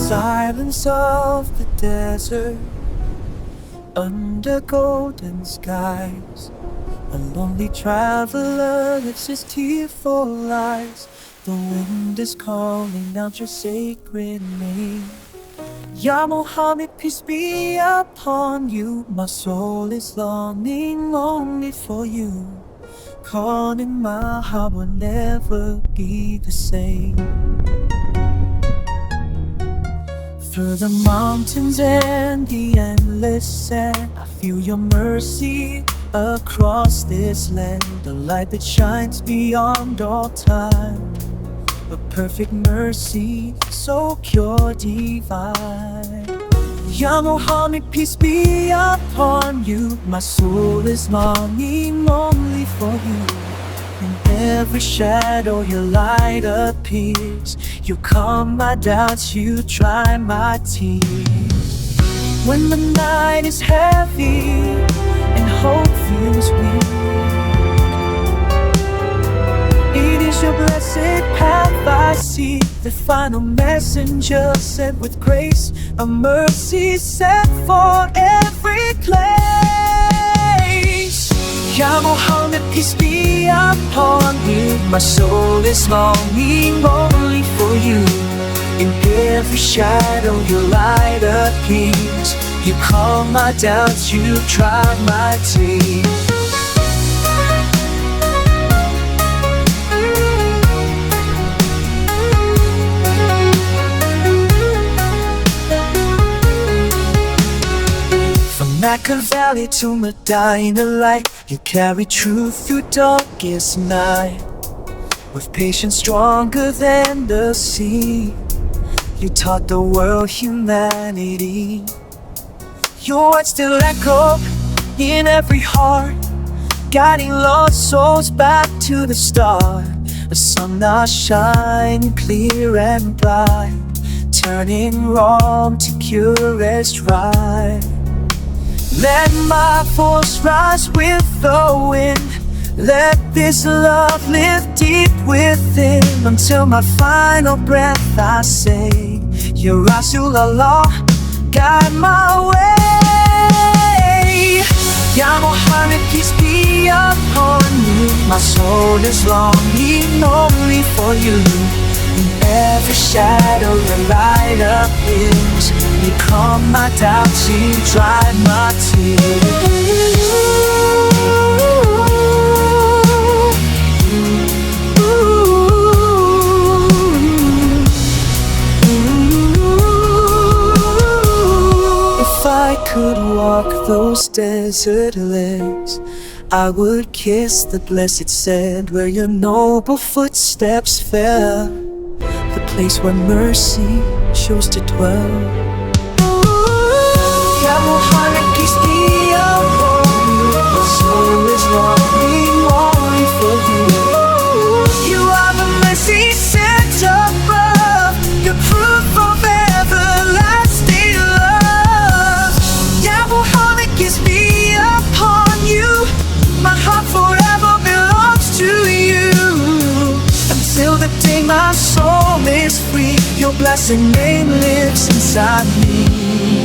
silence of the desert, under golden skies, a lonely traveler lifts his tearful eyes. The wind is calling out your sacred name. Ya Muhammad, peace be upon you. My soul is longing only for you. Caught in my heart will never be the same. Through the mountains and the endless sand, I feel your mercy across this land. The light that shines beyond all time, a perfect mercy, so pure, divine. Ya Muhammad, peace be upon you. My soul is longing only for you. In every shadow your light appears. You calm my doubts, you dry my tears. When the night is heavy and hope feels weak, it is your blessed path I see. The final messenger sent with grace, a mercy set for every place. Ya Muhammad, peace be upon you. My soul is longing only for you. In every shadow your light appears. You calm my doubts, you dry my tears. Mecca Valley to Medina light, you carry truth through darkest night. With patience stronger than the sea, you taught the world humanity. Your words still echo in every heart, guiding lost souls back to the start. A sun now shining clear and bright, turning wrong to purest right. Let my voice rise with the wind. Let this love live deep within. Until my final breath I say, Ya Rasulallah, guide my way. Ya Muhammad, peace be upon you. My soul is longing only for you. In every shadow your light appears. You calm my doubts, you dry my tears. If I could walk those desert lands, I would kiss the blessed sand where your noble footsteps fell, the place where mercy chose to dwell. Ya Muhammad, peace be upon you. My soul is longing only for you. You are the mercy sent above, the proof of everlasting love. Ya Muhammad, peace be upon you. My heart forever belongs to you. Until the day my soul is free, your blessed name lives inside me.